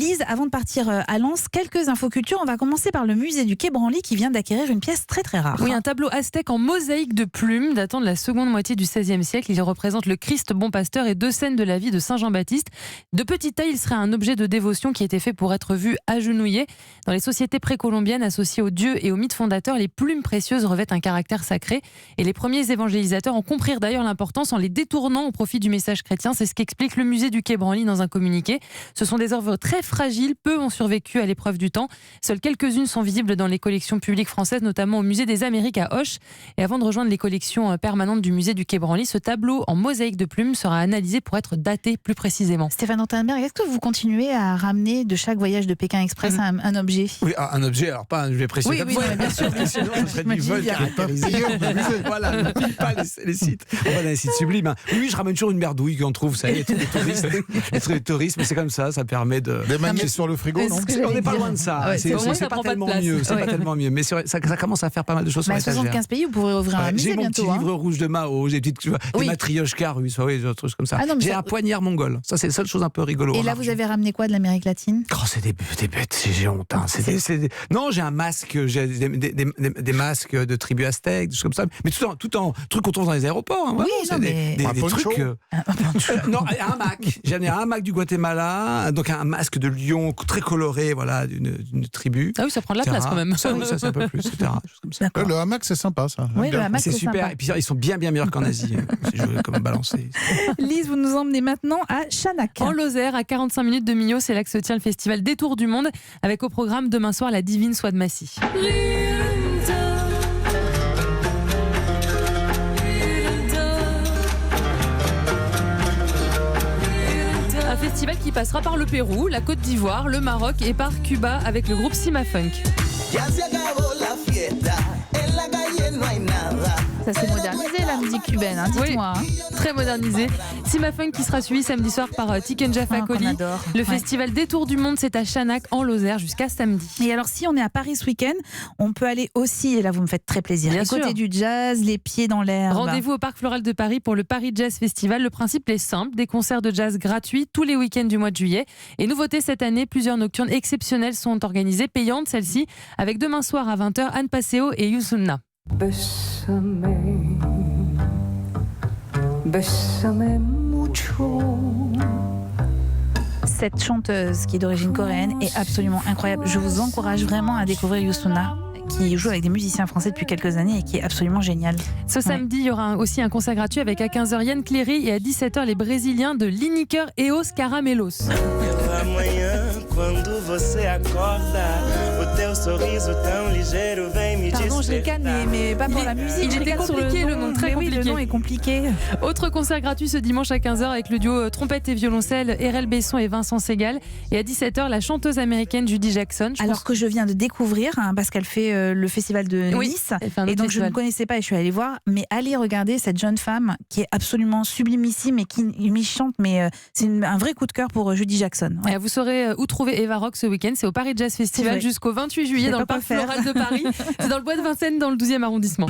Lise, avant de partir à Lens, quelques infos culture. On va commencer par le musée du Quai Branly qui vient d'acquérir une pièce très très rare. Oui, un tableau aztèque en mosaïque de plumes datant de la seconde moitié du XVIe siècle. Il représente le Christ bon pasteur et 2 scènes de la vie de Saint Jean-Baptiste. De petite taille, il serait un objet de dévotion qui était fait pour être vu agenouillé. Dans les sociétés précolombiennes associées aux dieux et aux mythes fondateurs, les plumes précieuses revêtent un caractère sacré. Et les premiers évangélisateurs en comprirent d'ailleurs l'importance en les détournant au profit du message chrétien. C'est ce qu'explique le musée du Quai Branly dans un communiqué. Ce sont des œuvres très fragiles, peu ont survécu à l'épreuve du temps. Seules quelques-unes sont visibles dans les collections publiques françaises, notamment au musée des Amériques à Auch. Et avant de rejoindre les collections permanentes du musée du Quai Branly, ce tableau en mosaïque de plumes sera analysé pour être daté plus précisément. Stéphane Antenberg, est-ce que vous continuez à ramener de chaque voyage de Pékin Express un objet? Oui, un objet, alors pas un objet précieux. Oui, bien sûr. Sinon, ce serait du vol caractérisé. Voilà, ne pique pas les sites. On va dans les sites sublimes. Oui, je ramène toujours une merdouille qu'on trouve, ça y est, les touristes, mais c'est comme ça permet de... Des manies sur le frigo, non? On n'est pas loin de ça. Ouais, c'est pas tellement mieux. C'est pas tellement mieux. Mais ça commence à faire pas mal de choses sur l'étagère. 75 pays, vous pourrez ouvrir un musée bientôt. J'ai mon petit livre rouge de Mao, j'ai des matrioshkas russes, des trucs comme ça. J'ai un poignard mongol. Ça, c'est la seule chose un peu rigolo. Et là, vous avez ramené quoi de l'Amérique latine? C'est des bêtes, j'ai honte. Non, j'ai un masque, j'ai des masques de tribus aztèques, des choses comme ça. Mais tout en truc qu'on trouve dans les aéroports. Oui, mais des trucs. Non, un hamac. J'ai amené un hamac du Guatemala, donc un masque de lion très coloré, voilà, d'une tribu. Ah oui, ça prend de la place quand même. Ça, c'est un peu plus, etc. Comme ça. Le hamac, c'est sympa, ça. Oui, le hamac, c'est super. Sympa. Et puis ils sont bien meilleurs qu'en Asie. Si je veux comment balancer. Lise, vous nous emmenez maintenant à Chanak. En Lozère, à 45 minutes de Millau, c'est là que se tient le festival Détour du Monde, avec au programme demain soir la Divine Soie de Massy. Un festival qui passera par le Pérou, la Côte d'Ivoire, le Maroc et par Cuba avec le groupe Sima Funk. Ça s'est modernisé la musique cubaine, dites-moi. Oui, très modernisé. Sima Funk qui sera suivi samedi soir par Tikenja Fakoli. Le festival Détour du Monde, c'est à Chanak en Lozère jusqu'à samedi. Et alors si on est à Paris ce week-end, on peut aller aussi, et là vous me faites très plaisir, écouter du jazz, les pieds dans l'air. Rendez-vous au Parc Floral de Paris pour le Paris Jazz Festival. Le principe est simple, des concerts de jazz gratuits tous les week-ends du mois de juillet. Et nouveauté cette année, plusieurs nocturnes exceptionnelles sont organisées, payantes celles-ci, avec demain soir à 20h Anne Passeo et Youssouna. Bésame mucho. Cette chanteuse qui est d'origine coréenne est absolument incroyable. Je vous encourage vraiment à découvrir Youssouna, qui joue avec des musiciens français depuis quelques années et qui est absolument génial. Ce samedi, il y aura aussi un concert gratuit avec à 15h Yann Cléry et à 17h les Brésiliens de Lineker Eos Caramelos. Pardon, je les canne, mais pas pour la musique. Il était compliqué le nom, très compliqué. Oui, le nom est compliqué. Autre concert gratuit ce dimanche à 15h avec le duo trompette et violoncelle RL Besson et Vincent Segal. Et à 17h, la chanteuse américaine Judy Jackson. Que je viens de découvrir, parce qu'elle fait le festival de Nice. Et donc je ne connaissais pas et je suis allée voir. Mais allez regarder cette jeune femme qui est absolument sublimissime et qui chante. Mais c'est un vrai coup de cœur pour Judy Jackson. Ouais. Vous saurez où trouver Eva Rock ce week-end. C'est au Paris Jazz Festival jusqu'au 28 juillet dans le Parc Floral de Paris. C'est dans le bois de Vincennes, dans le 12e arrondissement.